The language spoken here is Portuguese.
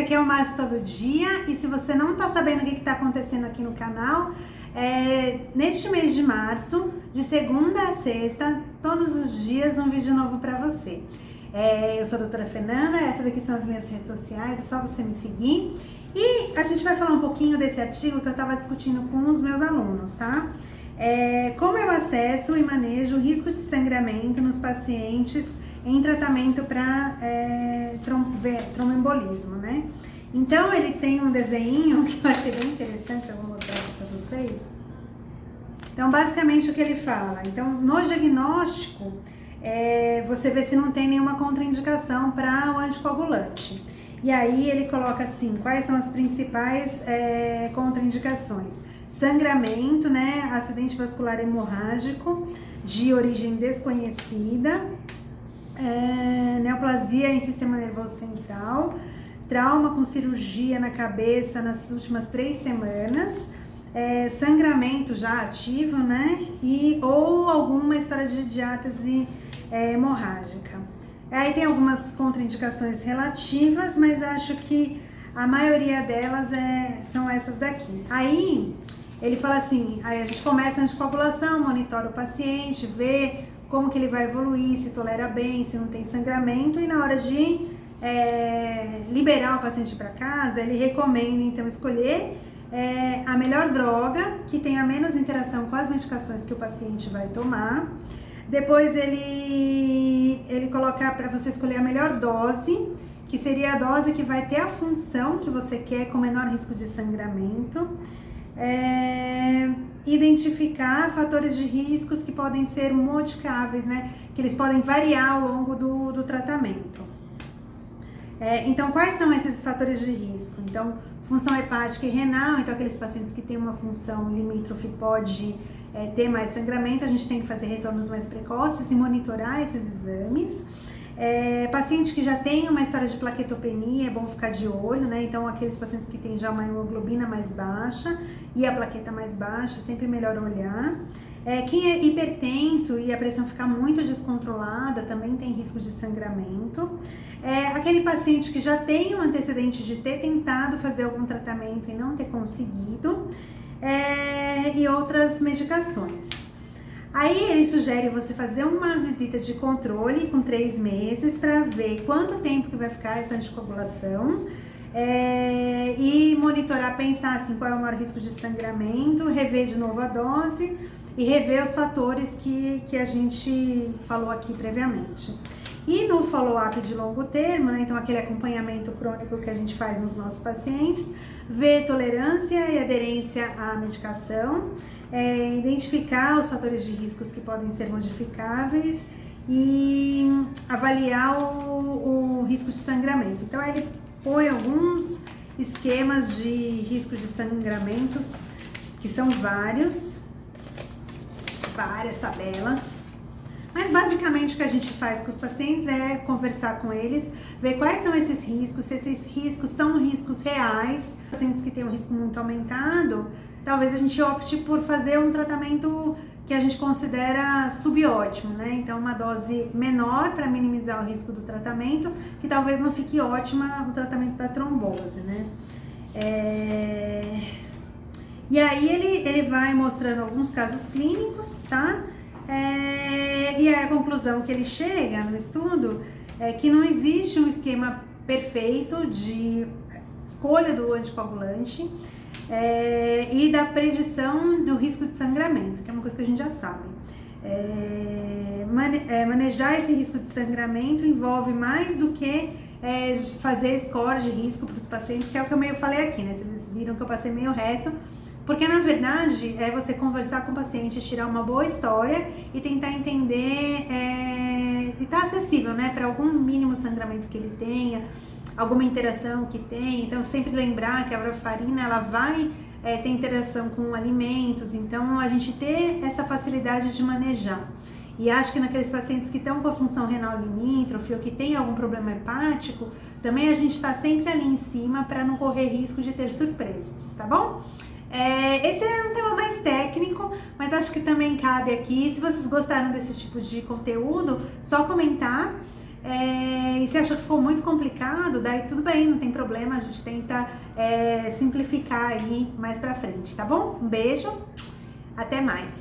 aqui é o Márcio Todo Dia, e se você não está sabendo o que está acontecendo aqui no canal, neste mês de março, de segunda a sexta, todos os dias um vídeo novo para você. Eu sou a doutora Fernanda, essas daqui são as minhas redes sociais, é só você me seguir. E a gente vai falar um pouquinho desse artigo que eu estava discutindo com os meus alunos, tá? Como eu acesso e manejo o risco de sangramento nos pacientes em tratamento para tromboembolismo, né? Então ele tem um desenho que eu achei bem interessante, eu vou mostrar aqui para vocês. Então basicamente o que ele fala, então no diagnóstico você vê se não tem nenhuma contraindicação para o anticoagulante. E aí ele coloca assim, quais são as principais contraindicações? Sangramento, né? Acidente vascular hemorrágico de origem desconhecida, neoplasia em sistema nervoso central, trauma com cirurgia na cabeça nas últimas 3 semanas, sangramento já ativo, né? Ou alguma história de diátese hemorrágica. Aí tem algumas contraindicações relativas, mas acho que a maioria delas são essas daqui. Aí ele fala assim, aí a gente começa a anticoagulação, monitora o paciente, vê como que ele vai evoluir, se tolera bem, se não tem sangramento, e na hora de liberar o paciente para casa, ele recomenda então escolher a melhor droga, que tenha menos interação com as medicações que o paciente vai tomar. Depois ele coloca para você escolher a melhor dose, que seria a dose que vai ter a função que você quer com menor risco de sangramento. Identificar fatores de riscos que podem ser modificáveis, né? Que eles podem variar ao longo do tratamento. Então, quais são esses fatores de risco? Então, função hepática e renal, então aqueles pacientes que têm uma função limítrofe pode ter mais sangramento, a gente tem que fazer retornos mais precoces e monitorar esses exames. Paciente que já tem uma história de plaquetopenia, é bom ficar de olho, né? Então, aqueles pacientes que têm já uma hemoglobina mais baixa e a plaqueta mais baixa, sempre melhor olhar. Quem é hipertenso e a pressão ficar muito descontrolada, também tem risco de sangramento. Aquele paciente que já tem um antecedente de ter tentado fazer algum tratamento e não ter conseguido, e outras medicações. Aí ele sugere você fazer uma visita de controle com 3 meses para ver quanto tempo que vai ficar essa anticoagulação e monitorar, pensar assim, qual é o maior risco de sangramento, rever de novo a dose e rever os fatores que a gente falou aqui previamente. E no follow-up de longo termo, né, então aquele acompanhamento crônico que a gente faz nos nossos pacientes, ver tolerância e aderência à medicação, identificar os fatores de riscos que podem ser modificáveis e avaliar o risco de sangramento. Então ele põe alguns esquemas de risco de sangramentos, que são várias tabelas. Mas basicamente o que a gente faz com os pacientes é conversar com eles, ver quais são esses riscos, se esses riscos são riscos reais. Pacientes que têm um risco muito aumentado, talvez a gente opte por fazer um tratamento que a gente considera subótimo, né? Então uma dose menor para minimizar o risco do tratamento, que talvez não fique ótima o tratamento da trombose, né? E aí ele vai mostrando alguns casos clínicos, tá? E a conclusão que ele chega no estudo é que não existe um esquema perfeito de escolha do anticoagulante e da predição do risco de sangramento, que é uma coisa que a gente já sabe. Manejar esse risco de sangramento envolve mais do que fazer score de risco para os pacientes, que é o que eu meio falei aqui, né? Vocês viram que eu passei meio reto, porque na verdade é você conversar com o paciente, tirar uma boa história e tentar entender e tá acessível, né, para algum mínimo sangramento que ele tenha, alguma interação que tem. Então sempre lembrar que a warfarina ela vai ter interação com alimentos, então a gente ter essa facilidade de manejar. E acho que naqueles pacientes que estão com a função renal limítrofe ou que tem algum problema hepático, também a gente está sempre ali em cima para não correr risco de ter surpresas, tá bom? Esse é um tema mais técnico, mas acho que também cabe aqui. Se vocês gostaram desse tipo de conteúdo, só comentar. E se achou que ficou muito complicado, daí tudo bem, não tem problema, a gente tenta simplificar aí mais pra frente, tá bom? Um beijo, até mais!